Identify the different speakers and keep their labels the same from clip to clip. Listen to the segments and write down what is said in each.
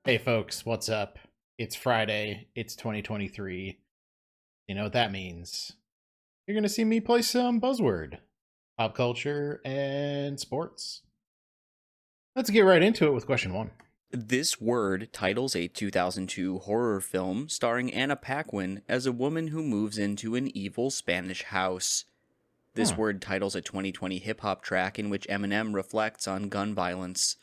Speaker 1: Hey folks, what's up? It's Friday, it's 2023. You know what that means? You're gonna see me play some Buzzword, pop culture, and sports. Let's get right into it with question one.
Speaker 2: This word titles a 2002 horror film starring Anna Paquin as a woman who moves into an evil Spanish house. This
Speaker 1: Huh.
Speaker 2: word titles a 2020 hip hop track in which Eminem reflects on gun violence.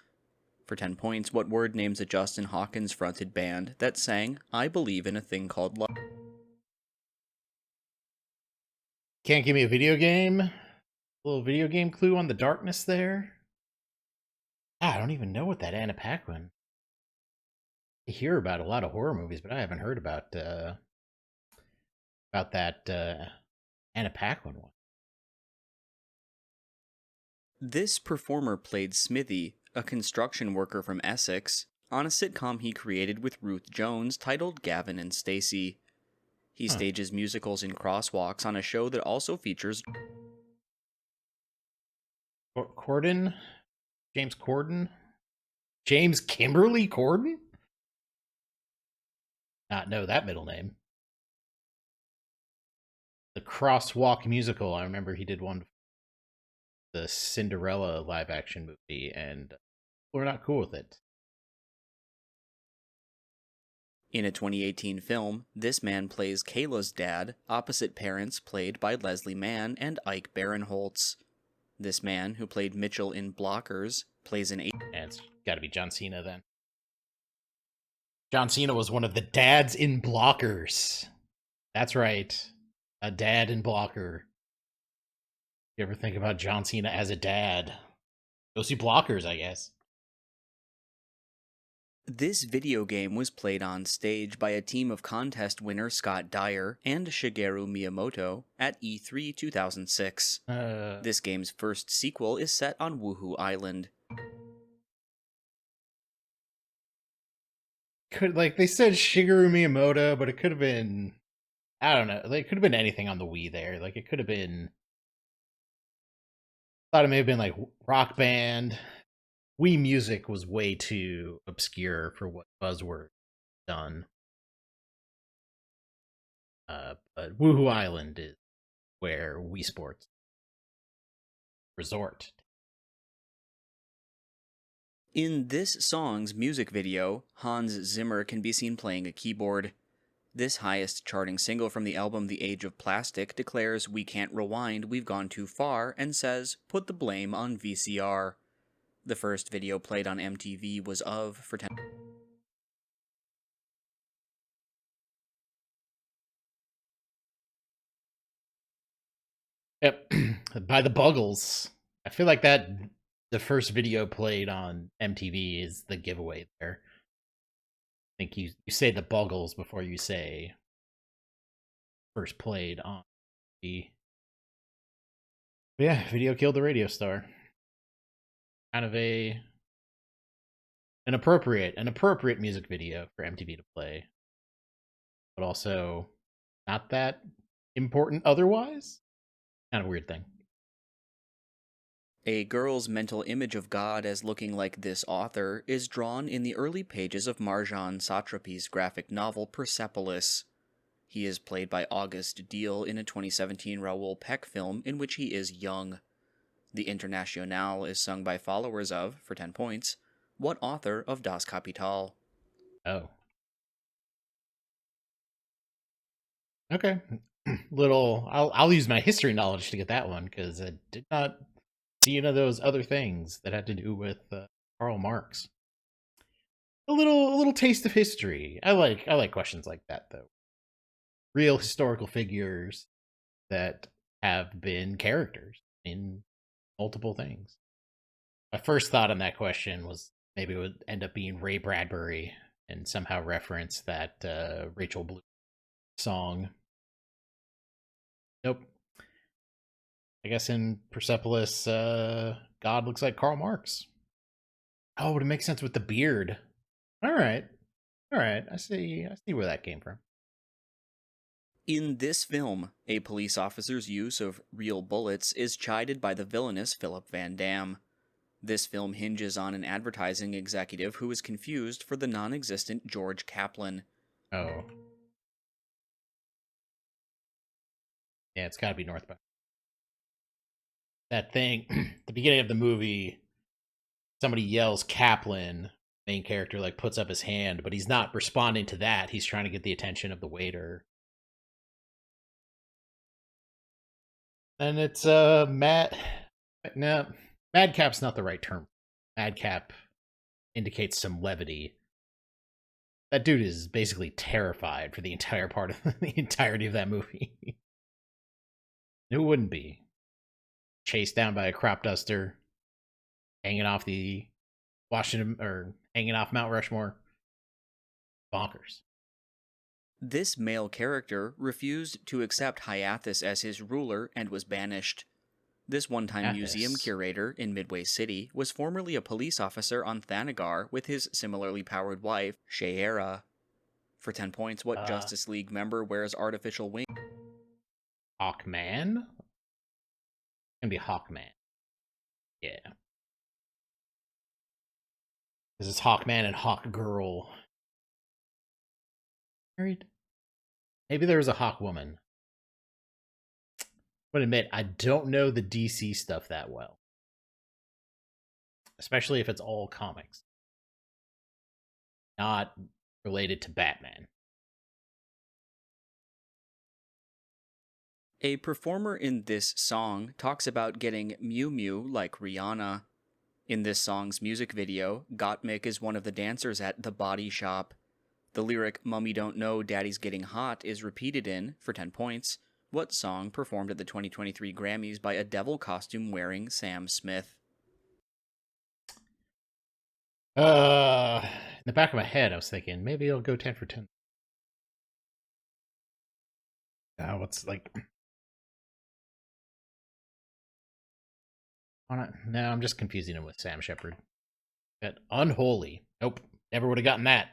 Speaker 2: For 10 points, what word names a Justin Hawkins fronted band that sang I Believe in a Thing Called Love?
Speaker 1: Can't give me a video game? A little video game clue on the darkness there? I don't even know what that Anna Paquin. I hear about a lot of horror movies, but I haven't heard about that Anna Paquin one.
Speaker 2: This performer played Smithy, a construction worker from Essex, on a sitcom he created with Ruth Jones titled Gavin and Stacey. He
Speaker 1: Huh.
Speaker 2: stages musicals in crosswalks on a show that also features.
Speaker 1: Corden? James Corden? James Kimberly Corden? Not know that middle name. The Crosswalk musical. I remember he did one, the Cinderella live action movie, and we're not cool with it.
Speaker 2: In a 2018 film, this man plays Kayla's dad, opposite parents played by Leslie Mann and Ike Barinholtz. This man, who played Mitchell in Blockers, plays an
Speaker 1: And it's got to be John Cena then. John Cena was one of the dads in Blockers. That's right, a dad in Blocker. You ever think about John Cena as a dad? Go see Blockers, I guess.
Speaker 2: This video game was played on stage by a team of contest winner Scott Dyer and Shigeru Miyamoto at E3 2006. This game's first sequel is set on WuHu Island.
Speaker 1: Could like they said Shigeru Miyamoto, but it could have been, I don't know. Like, it could have been anything on the Wii there. Like, it could have been. Thought it may have been like Rock Band. Wii Music was way too obscure for what Buzzword done. But Woohoo Island is where Wii Sports resort.
Speaker 2: In this song's music video, Hans Zimmer can be seen playing a keyboard. This highest charting single from the album The Age of Plastic declares we can't rewind, we've gone too far, and says, put the blame on VCR. The first video played on MTV was of for 10.
Speaker 1: Yep, by the Buggles. I feel like that the first video played on MTV is the giveaway there. I think you say the Buggles before you say first played on the. But yeah, video killed the radio star. Kind of an appropriate music video for MTV to play, but also not that important otherwise. Kind of weird thing.
Speaker 2: A girl's mental image of God as looking like this author is drawn in the early pages of Marjan Satrapi's graphic novel Persepolis. He is played by August Deal in a 2017 Raoul Peck film in which he is young. The Internationale is sung by followers of, for 10 points, what author of Das Kapital?
Speaker 1: Oh, okay. Little. I'll use my history knowledge to get that one because I did not see any of those other things that had to do with Karl Marx. A little taste of history. I like questions like that though. Real historical figures that have been characters in multiple things. My first thought on that question was maybe it would end up being Ray Bradbury and somehow reference that Rachel Blue song. Nope. I guess in Persepolis, God looks like Karl Marx. Oh, but it makes sense with the beard. All right, all right. I see where that came from.
Speaker 2: In this film, a police officer's use of real bullets is chided by the villainous Philip Van Damme. This film hinges on an advertising executive who is confused for the non existent George Kaplan.
Speaker 1: Oh, yeah, it's got to be Northbound. That thing, the beginning of the movie, somebody yells Kaplan. Main character like puts up his hand, but he's not responding to that. He's trying to get the attention of the waiter. And it's Matt. No, madcap's not the right term. Madcap indicates some levity. That dude is basically terrified for the entire part of the entirety of that movie. Who wouldn't be? Chased down by a crop duster, hanging off the Washington or hanging off Mount Rushmore. Bonkers.
Speaker 2: This male character refused to accept Hyathis as his ruler and was banished. This one-time museum
Speaker 1: Athos.
Speaker 2: curator in Midway City was formerly a police officer on Thanagar with his similarly powered wife, Shaera. For 10 points, what Justice League member wears artificial wings?
Speaker 1: Hawkman? It's gonna be Hawkman. Yeah. This is Hawkman and Hawkgirl. Married? Maybe there was a Hawk woman. But admit, I don't know the DC stuff that well. Especially if it's all comics. Not related to Batman.
Speaker 2: A performer in this song talks about getting Mew Mew like Rihanna. In this song's music video, Gottmik is one of the dancers at The Body Shop. The lyric Mummy Don't Know Daddy's Getting Hot is repeated in, for 10 points, what song performed at the 2023 Grammys by a devil costume wearing Sam Smith?
Speaker 1: In the back of my head, I was thinking maybe I'll go 10 for 10. Now what's like. No, I'm just confusing him with Sam Shepard. But Unholy. Nope, never would have gotten that.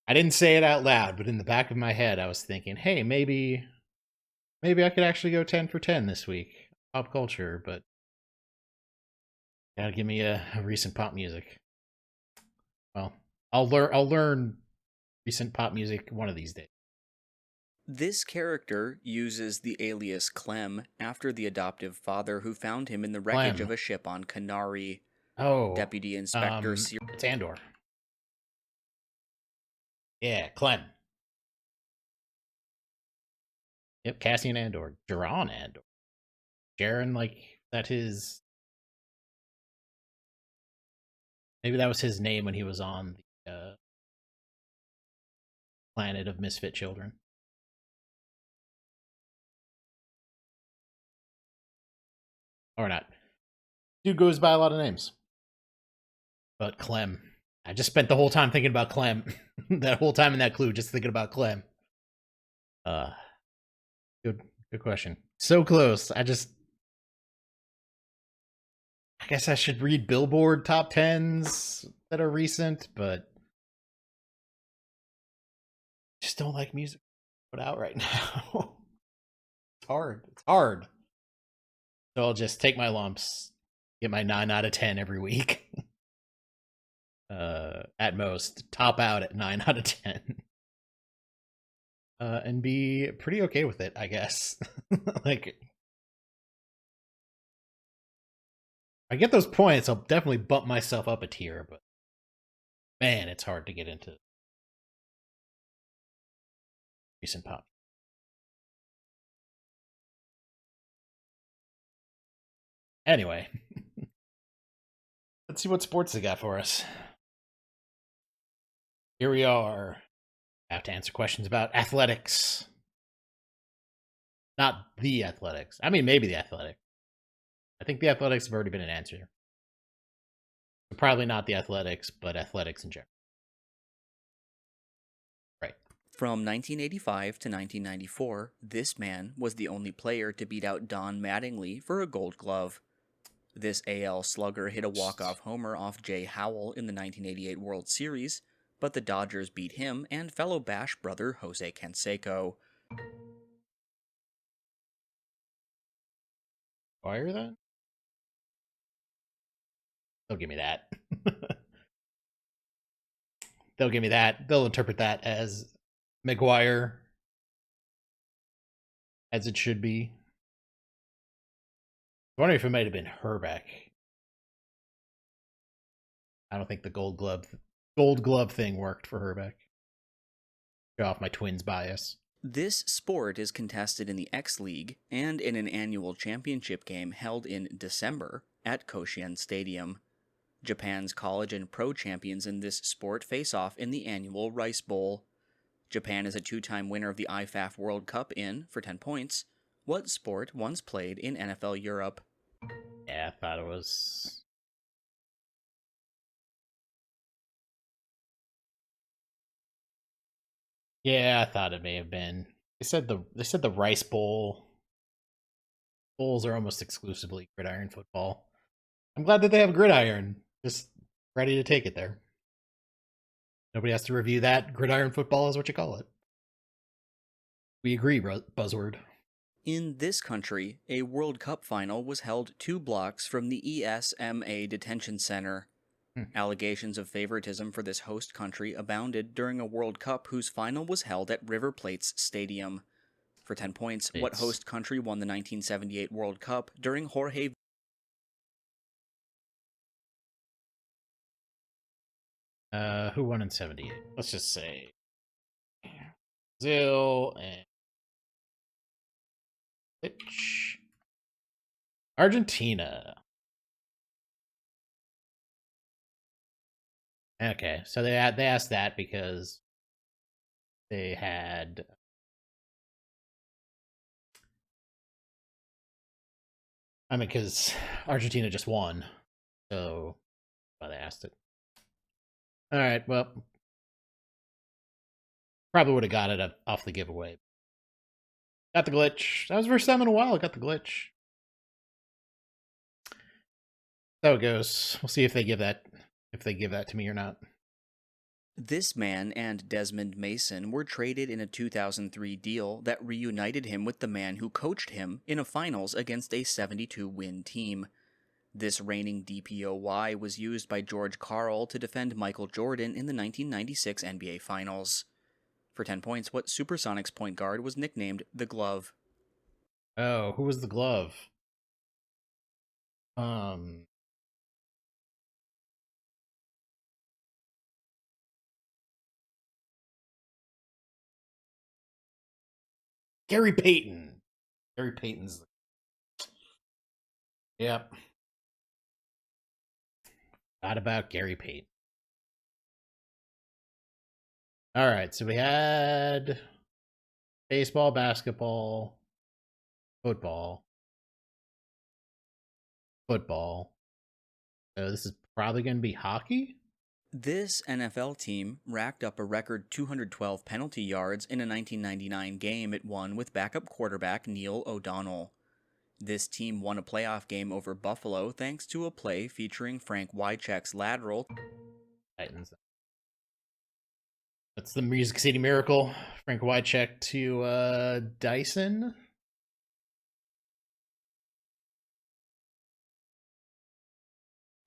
Speaker 1: I didn't say it out loud, but in the back of my head, I was thinking, hey, maybe I could actually go 10 for 10 this week. Pop culture, but gotta give me a recent pop music. Well, I'll learn recent pop music one of these days.
Speaker 2: This character uses the alias Clem after the adoptive father who found him in the wreckage
Speaker 1: Clem.
Speaker 2: of a ship on Canary.
Speaker 1: Oh,
Speaker 2: Deputy Inspector
Speaker 1: it's Andor. Yeah, Clem. Yep, Cassian Andor. Jaron Andor. Jaren, like, that his. Maybe that was his name when he was on the planet of misfit children. Or not. Dude goes by a lot of names. But Clem. I just spent the whole time thinking about Clem. That whole time in that clue, just thinking about Clem. Good question. So close. I guess I should read Billboard top 10s that are recent, but I just don't like music put out right now. It's hard. It's hard. So I'll just take my lumps, get my 9 out of 10 every week. At most, top out at 9 out of 10. And be pretty okay with it, I guess. Like, I get those points, I'll definitely bump myself up a tier, but man, it's hard to get into recent pop. Anyway, let's see what sports they got for us. Here we are. I have to answer questions about athletics. Not the athletics. I mean, maybe the athletics. I think the athletics have already been an answer. Probably not the athletics, but athletics in general. Right.
Speaker 2: From 1985 to 1994, this man was the only player to beat out Don Mattingly for a Gold Glove. This AL slugger hit a walk-off homer off Jay Howell in the 1988 World Series, but the Dodgers beat him and fellow Bash brother Jose Canseco.
Speaker 1: Fire that? They'll give me that. They'll give me that. They'll interpret that as McGuire, as it should be. I wonder if it might have been Herbeck. I don't think the gold glove thing worked for Herbeck. Show off my Twins bias.
Speaker 2: This sport is contested in the X League and in an annual championship game held in December at Koshien Stadium. Japan's college and pro champions in this sport face off in the annual Rice Bowl. Japan is a two-time winner of the IFAF World Cup in, for 10 points, what sport once played in NFL Europe?
Speaker 1: Yeah, I thought it was. Yeah, I thought it may have been. They said the Rice Bowl. Bowls are almost exclusively gridiron football. I'm glad that they have gridiron. Just ready to take it there. Nobody has to review that. Gridiron football is what you call it. We agree, Buzzword.
Speaker 2: In this country, a World Cup final was held 2 blocks from the ESMA detention center. Allegations of favoritism for this host country abounded during a World Cup whose final was held at River Plate's Stadium. For 10 points, what host country won the 1978 World Cup during Jorge...
Speaker 1: Who won in 78? Let's just say Brazil and Argentina. Okay, so they asked that because they had because Argentina just won, so that's why they asked it. All right, well, probably would have got it off the giveaway. Got the glitch. That was the first time in a while I got the glitch. So it goes. We'll see if they give that to me or not.
Speaker 2: This man and Desmond Mason were traded in a 2003 deal that reunited him with the man who coached him in a finals against a 72-win team. This reigning DPOY was used by George Karl to defend Michael Jordan in the 1996 NBA Finals. For 10 points, what Supersonics point guard was nicknamed the Glove?
Speaker 1: Oh, who was the Glove? Gary Payton. Gary Payton's. Yep. Not about Gary Payton. All right, so we had baseball, basketball, football. So this is probably going to be hockey?
Speaker 2: This NFL team racked up a record 212 penalty yards in a 1999 game it won with backup quarterback Neil O'Donnell. This team won a playoff game over Buffalo thanks to a play featuring Frank Wycheck's lateral.
Speaker 1: Titans. That's the Music City Miracle. Frank Wycheck to Dyson.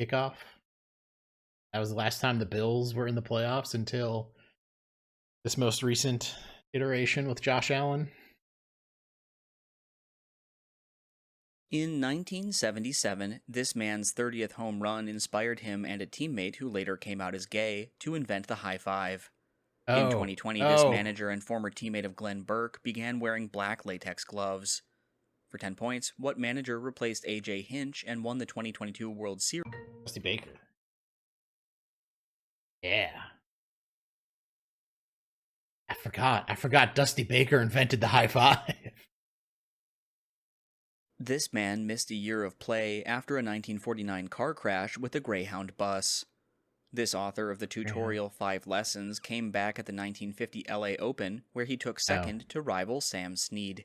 Speaker 1: Kickoff. That was the last time the Bills were in the playoffs until this most recent iteration with Josh Allen.
Speaker 2: In 1977, this man's 30th home run inspired him and a teammate who later came out as gay to invent the high five. In 2020, this manager and former teammate of Glenn Burke began wearing black latex gloves. For 10 points, what manager replaced A.J. Hinch and won the 2022 World Series?
Speaker 1: Dusty Baker. Yeah. I forgot Dusty Baker invented the high five.
Speaker 2: This man missed a year of play after a 1949 car crash with a Greyhound bus. This author of the tutorial 5 Lessons came back at the 1950 LA Open, where he took second to rival Sam Snead.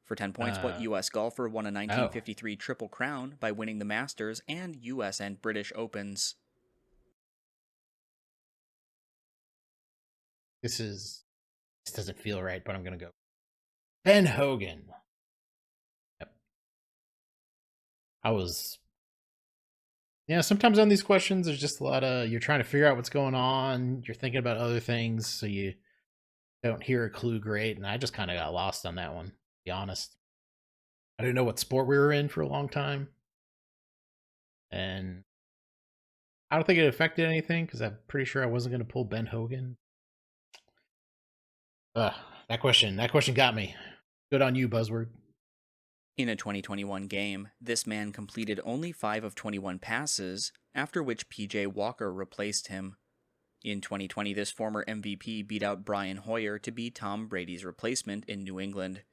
Speaker 2: For 10 points, what U.S. golfer won a 1953 Triple Crown by winning the Masters and U.S. and British Opens?
Speaker 1: This doesn't feel right, but I'm going to go. Ben Hogan. Yep. Yeah, sometimes on these questions, there's just a lot of you're trying to figure out what's going on. You're thinking about other things, so you don't hear a clue great. And I just kind of got lost on that one, to be honest. I didn't know what sport we were in for a long time, and I don't think it affected anything because I'm pretty sure I wasn't going to pull Ben Hogan. Ugh, that question got me. Good on you, Buzzword.
Speaker 2: In a 2021 game, this man completed only 5 of 21 passes, after which PJ Walker replaced him. In 2020, this former MVP beat out Brian Hoyer to be Tom Brady's replacement in New England.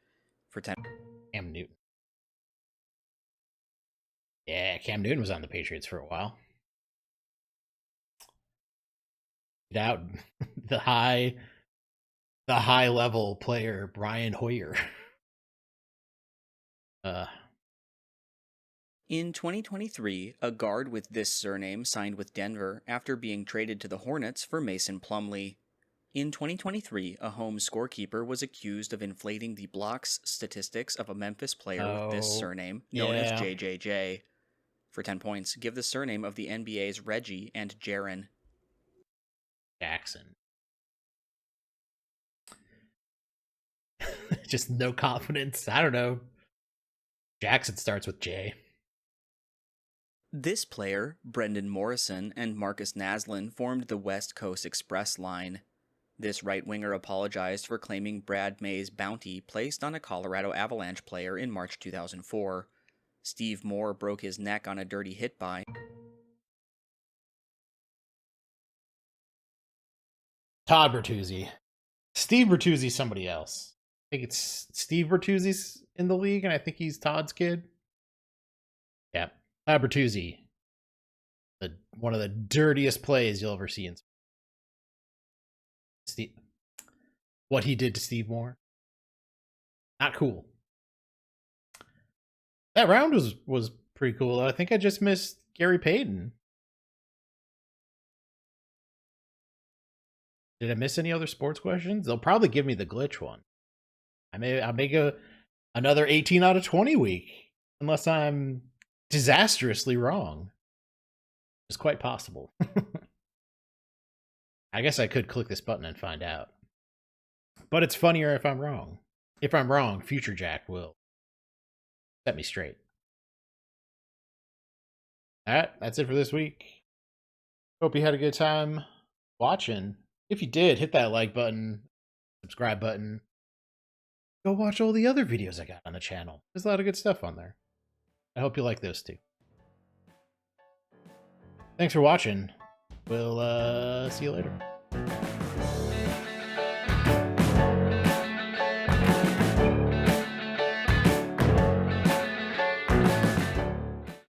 Speaker 2: For 10.
Speaker 1: Cam Newton. Yeah, Cam Newton was on the Patriots for a while. Beat out the high level player Brian Hoyer.
Speaker 2: In 2023, a guard with this surname signed with Denver after being traded to the Hornets for Mason Plumlee. In 2023, a home scorekeeper was accused of inflating the blocks statistics of a Memphis player with this surname, known as JJJ. For 10 points, give the surname of the NBA's Reggie and Jaren.
Speaker 1: Jackson. Just no confidence. I don't know. Jackson starts with J.
Speaker 2: This player, Brendan Morrison, and Marcus Naslin formed the West Coast Express line. This right-winger apologized for claiming Brad May's bounty placed on a Colorado Avalanche player in March 2004. Steve Moore broke his neck on a dirty hit by
Speaker 1: Todd Bertuzzi. Steve Bertuzzi's somebody else. I think it's Steve Bertuzzi's in the league, and I think he's Todd's kid. Yeah. Todd Bertuzzi. One of the dirtiest plays you'll ever see in Steve. What he did to Steve Moore. Not cool. That round was pretty cool. I think I just missed Gary Payton. Did I miss any other sports questions? They'll probably give me the glitch one. I'll make another 18 out of 20 week, unless I'm disastrously wrong. It's quite possible. I guess I could click this button and find out. But it's funnier if I'm wrong. If I'm wrong, Future Jack will set me straight. Alright, that's it for this week. Hope you had a good time watching. If you did, hit that like button, subscribe button. Go watch all the other videos I got on the channel. There's a lot of good stuff on there. I hope you like those too. Thanks for watching. We'll see you later.